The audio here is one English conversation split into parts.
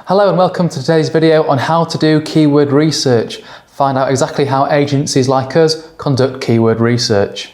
Hello and welcome to today's video on how to do keyword research. Find out exactly how agencies like us conduct keyword research.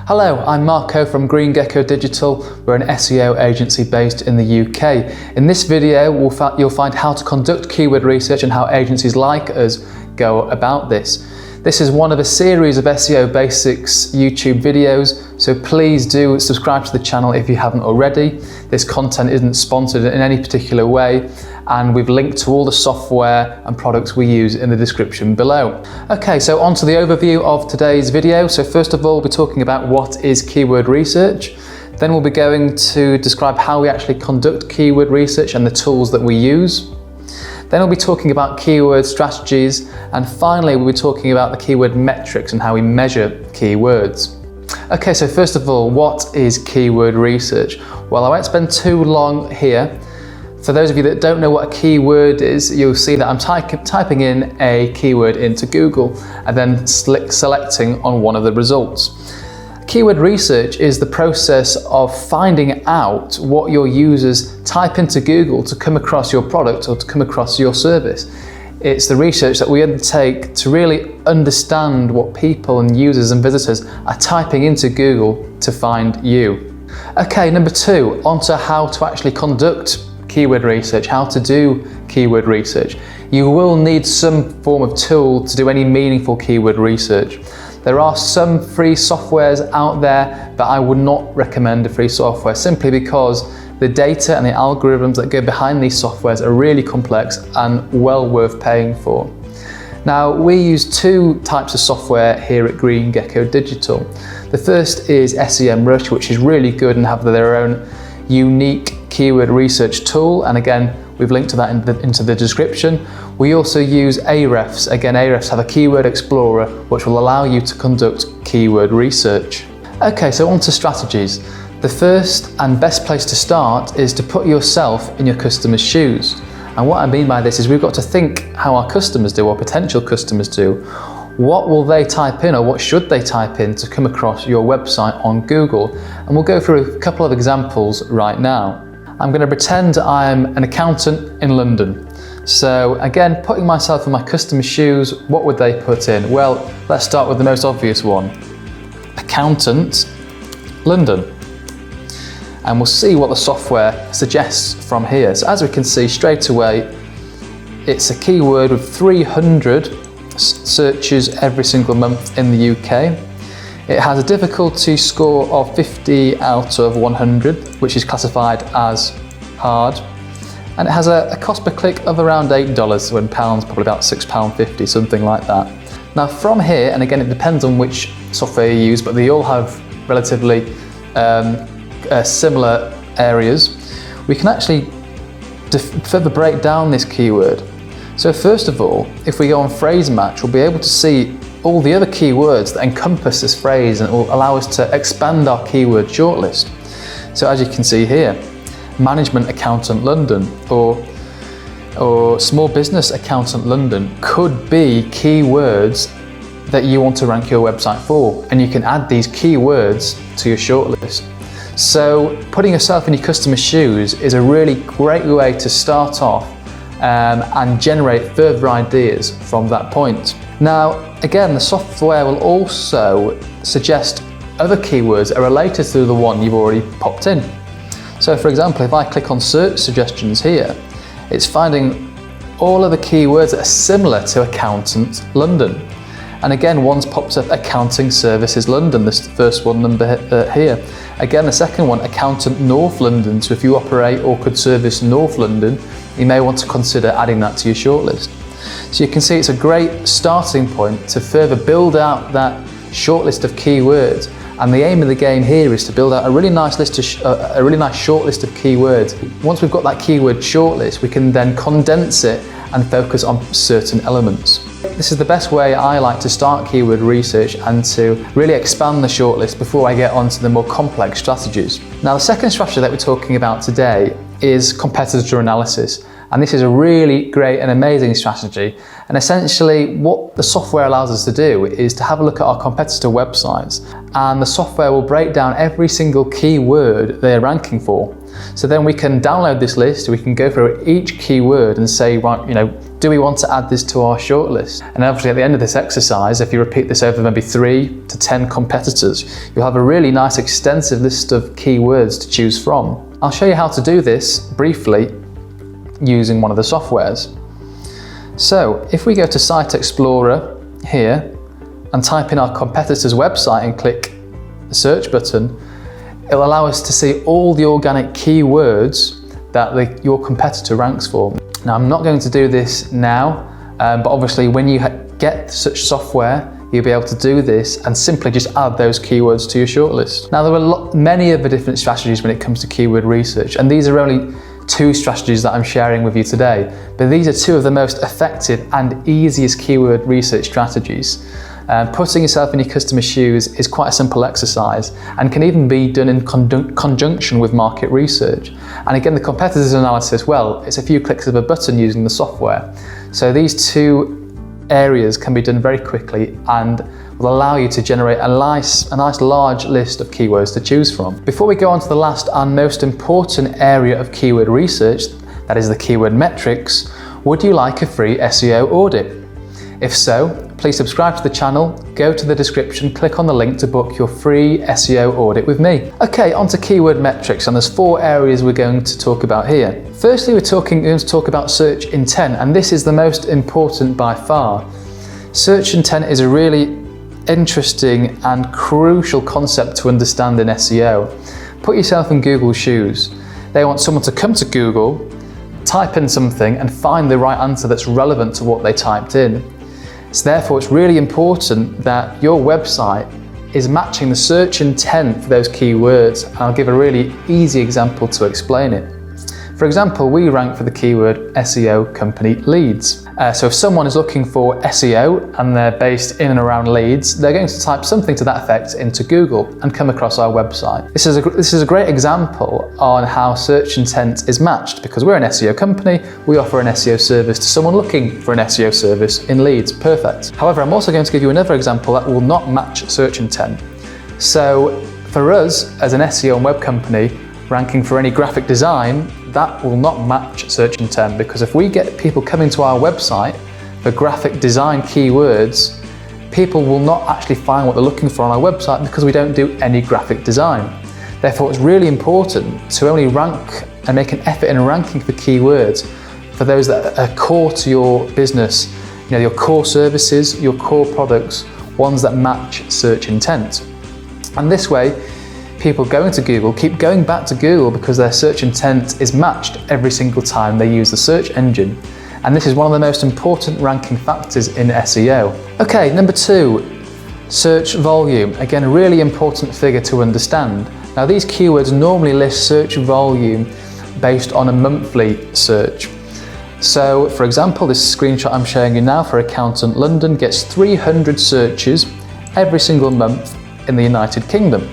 Hello, I'm Marco from Green Gecko Digital. We're an SEO agency based in the UK. In this video, you'll find how to conduct keyword research and how agencies like us go about this. This is one of a series of SEO basics YouTube videos, so please do subscribe to the channel if you haven't already. This content isn't sponsored in any particular way, and we've linked to all the software and products we use in the description below. Okay, so on to the overview of today's video. So first of all, we'll be talking about what is keyword research. Then we'll be going to describe how we actually conduct keyword research and the tools that we use. Then we'll be talking about keyword strategies, and finally we'll be talking about the keyword metrics and how we measure keywords. Okay, so first of all, what is keyword research? Well, I won't spend too long here. For those of you that don't know what a keyword is, you'll see that I'm typing in a keyword into Google and then selecting on one of the results. Keyword research is the process of finding out what your users type into Google to come across your product or to come across your service. It's the research that we undertake to really understand what people and users and visitors are typing into Google to find you. Okay, number two, onto how to actually conduct keyword research, how to do keyword research. You will need some form of tool to do any meaningful keyword research. There are some free softwares out there, but I would not recommend a free software simply because the data and the algorithms that go behind these softwares are really complex and well worth paying for. Now, we use two types of software here at Green Gecko Digital. The first is SEMrush, which is really good and have their own unique keyword research tool, and again we've linked to that into the description. We also use Ahrefs. Again, Ahrefs have a keyword explorer which will allow you to conduct keyword research. Okay, so on to strategies. The first and best place to start is to put yourself in your customer's shoes. And what I mean by this is we've got to think how our customers do, or potential customers do. What will they type in, or what should they type in to come across your website on Google? And we'll go through a couple of examples right now. I'm going to pretend I'm an accountant in London. So again, putting myself in my customer's shoes, what would they put in? Well, let's start with the most obvious one. Accountant, London. And we'll see what the software suggests from here. So as we can see straight away, it's a keyword with 300 searches every single month in the UK. It has a difficulty score of 50 out of 100, which is classified as hard. And it has a cost per click of around $8, when pounds probably about £6.50, something like that. Now from here, and again it depends on which software you use, but they all have relatively similar areas, we can actually further break down this keyword. So first of all, if we go on phrase match, we'll be able to see all the other keywords that encompass this phrase, and it will allow us to expand our keyword shortlist. So as you can see here, management accountant London or small business accountant London could be keywords that you want to rank your website for, and you can add these keywords to your shortlist. So putting yourself in your customer's shoes is a really great way to start off and generate further ideas from that point. Now, again, the software will also suggest other keywords that are related to the one you've already popped in. So for example, if I click on search suggestions here, it's finding all of the keywords that are similar to accountant London. And again, one's popped up accounting services London, this first one number here. Again, the second one, accountant North London. So if you operate or could service North London, you may want to consider adding that to your shortlist. So you can see it's a great starting point to further build out that shortlist of keywords. And the aim of the game here is to build out a really nice short list of keywords. Once we've got that keyword shortlist, we can then condense it and focus on certain elements. This is the best way I like to start keyword research and to really expand the shortlist before I get onto the more complex strategies. Now, the second strategy that we're talking about today is competitor analysis. And this is a really great and amazing strategy. And essentially what the software allows us to do is to have a look at our competitor websites and the software will break down every single keyword they're ranking for. So then we can download this list, we can go through each keyword and say, well, do we want to add this to our shortlist? And obviously at the end of this exercise, if you repeat this over maybe 3 to 10 competitors, you'll have a really nice extensive list of keywords to choose from. I'll show you how to do this briefly using one of the softwares. So if we go to Site Explorer here and type in our competitor's website and click the search button, it'll allow us to see all the organic keywords that your competitor ranks for. Now, I'm not going to do this now, but obviously when you get such software, you'll be able to do this and simply just add those keywords to your shortlist. Now, there are many other different strategies when it comes to keyword research, and these are only 2 strategies that I'm sharing with you today, but these are 2 of the most effective and easiest keyword research strategies. Putting yourself in your customer's shoes is quite a simple exercise and can even be done in conjunction with market research. And again, the competitors analysis, well, it's a few clicks of a button using the software. So these 2 areas can be done very quickly and will allow you to generate a nice large list of keywords to choose from. Before we go on to the last and most important area of keyword research, that is the keyword metrics, would you like a free SEO audit? If so, please subscribe to the channel, go to the description, click on the link to book your free SEO audit with me. Okay, on to keyword metrics, and there's 4 areas we're going to talk about here. Firstly, we're going to talk about search intent, and this is the most important by far. Search intent is a really interesting and crucial concept to understand in SEO. Put yourself in Google's shoes. They want someone to come to Google, type in something and find the right answer that's relevant to what they typed in. So therefore, it's really important that your website is matching the search intent for those keywords. And I'll give a really easy example to explain it. For example, we rank for the keyword SEO company leads. So if someone is looking for SEO and they're based in and around Leeds, they're going to type something to that effect into Google and come across our website. This is a great example on how search intent is matched, because we're an SEO company, we offer an SEO service to someone looking for an SEO service in Leeds. Perfect. However, I'm also going to give you another example that will not match search intent. So for us as an SEO and web company, ranking for any graphic design, that will not match search intent, because if we get people coming to our website for graphic design keywords, people will not actually find what they're looking for on our website because we don't do any graphic design. Therefore, it's really important to only rank and make an effort in ranking for keywords for those that are core to your business, your core services, your core products, ones that match search intent. And this way, people going to Google keep going back to Google because their search intent is matched every single time they use the search engine. And this is one of the most important ranking factors in SEO. Okay, number 2, search volume. Again, a really important figure to understand. Now, these keywords normally list search volume based on a monthly search. So, for example, this screenshot I'm showing you now for Accountant London gets 300 searches every single month in the United Kingdom.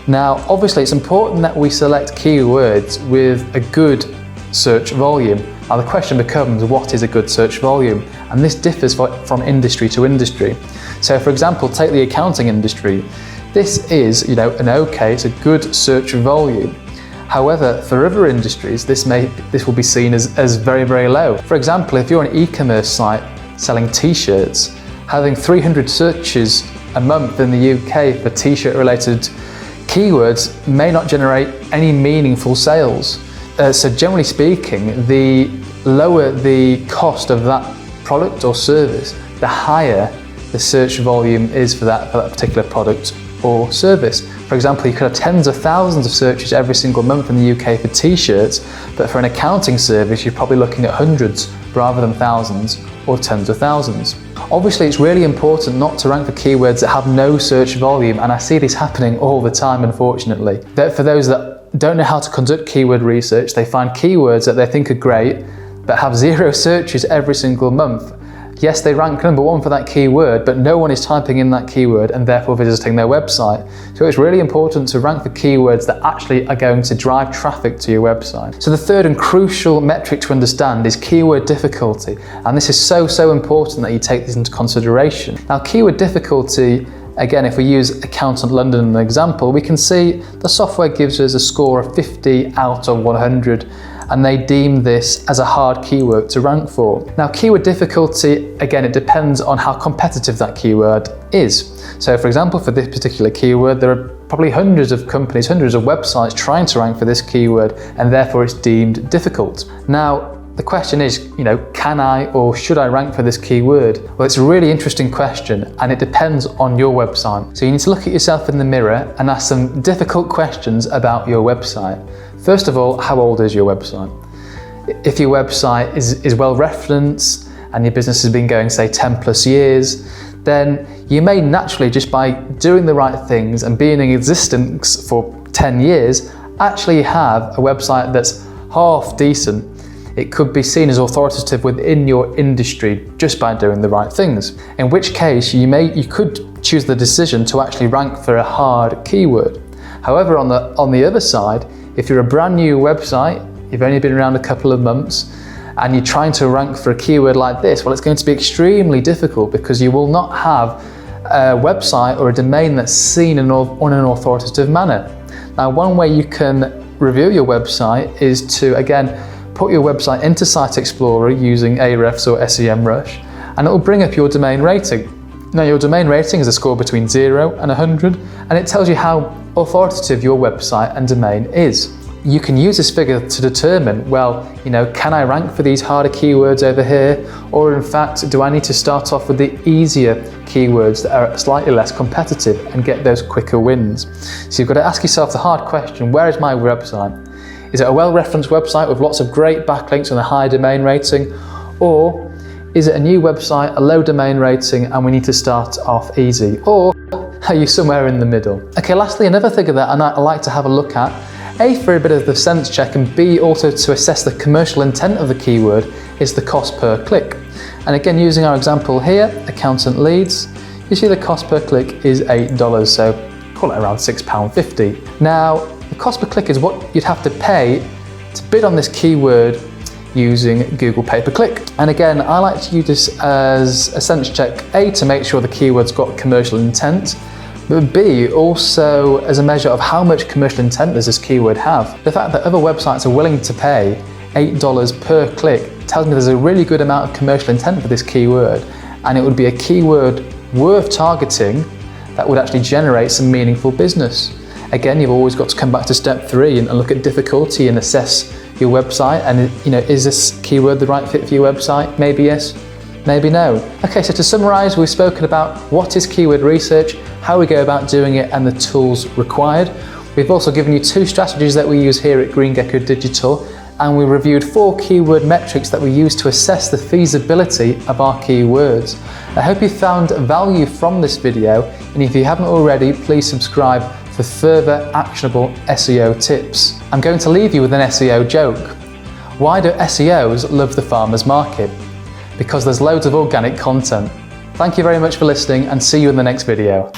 Now, obviously, it's important that we select keywords with a good search volume. Now, the question becomes, what is a good search volume? And this differs from industry to industry. So, for example, take the accounting industry. This is, it's a good search volume. However, for other industries, this will be seen as very, very low. For example, if you're an e-commerce site selling t-shirts, having 300 searches a month in the UK for t-shirt related keywords may not generate any meaningful sales. So generally speaking, the lower the cost of that product or service, the higher the search volume is for that particular product or service. For example, you could have tens of thousands of searches every single month in the UK for t-shirts, but for an accounting service, you're probably looking at hundreds rather than thousands or tens of thousands. Obviously, it's really important not to rank for keywords that have no search volume, and I see this happening all the time, unfortunately. For those that don't know how to conduct keyword research, they find keywords that they think are great, but have 0 searches every single month. Yes, they rank number 1 for that keyword, but no one is typing in that keyword and therefore visiting their website. So it's really important to rank for keywords that actually are going to drive traffic to your website. So the third and crucial metric to understand is keyword difficulty. And this is so important that you take this into consideration. Now, keyword difficulty Again, if we use Accountant London as an example, we can see the software gives us a score of 50 out of 100, and they deem this as a hard keyword to rank for. Now, keyword difficulty, again, it depends on how competitive that keyword is. So for example, for this particular keyword, there are probably hundreds of companies, hundreds of websites trying to rank for this keyword, and therefore it's deemed difficult. Now, the question is, can I or should I rank for this keyword? Well, it's a really interesting question, and it depends on your website. So you need to look at yourself in the mirror and ask some difficult questions about your website. First of all, how old is your website? If your website is well referenced and your business has been going, say, 10 plus years, then you may naturally, just by doing the right things and being in existence for 10 years, actually have a website that's half decent. It could be seen as authoritative within your industry just by doing the right things. In which case, you could choose the decision to actually rank for a hard keyword. However, on the other side, if you're a brand new website, you've only been around a couple of months, and you're trying to rank for a keyword like this, well, it's going to be extremely difficult because you will not have a website or a domain that's seen in an authoritative manner. Now, one way you can review your website is to, again, put your website into Site Explorer using Ahrefs or SEMrush, and it will bring up your domain rating. Now, your domain rating is a score between 0 and 100, and it tells you how authoritative your website and domain is. You can use this figure to determine, well, can I rank for these harder keywords over here? Or in fact, do I need to start off with the easier keywords that are slightly less competitive and get those quicker wins? So you've got to ask yourself the hard question, where is my website? Is it a well-referenced website with lots of great backlinks and a high domain rating? Or is it a new website, a low domain rating, and we need to start off easy? Or are you somewhere in the middle? Okay, lastly, another figure that I like to have a look at, A, for a bit of the sense check, and B, also to assess the commercial intent of the keyword, is the cost per click. And again, using our example here, accountant leads, you see the cost per click is $8, so call it around £6.50. Now, the cost per click is what you'd have to pay to bid on this keyword using Google pay-per-click. And again, I like to use this as a sense check, A, to make sure the keyword's got commercial intent, but B, also as a measure of how much commercial intent does this keyword have. The fact that other websites are willing to pay $8 per click tells me there's a really good amount of commercial intent for this keyword, and it would be a keyword worth targeting that would actually generate some meaningful business. Again, you've always got to come back to step 3 and look at difficulty and assess your website, and is this keyword the right fit for your website? Maybe yes, maybe no. Okay, so to summarize, we've spoken about what is keyword research, how we go about doing it, and the tools required. We've also given you 2 strategies that we use here at Green Gecko Digital, and we reviewed 4 keyword metrics that we use to assess the feasibility of our keywords. I hope you found value from this video, and if you haven't already, please subscribe for further actionable SEO tips. I'm going to leave you with an SEO joke. Why do SEOs love the farmer's market? Because there's loads of organic content. Thank you very much for listening, and see you in the next video.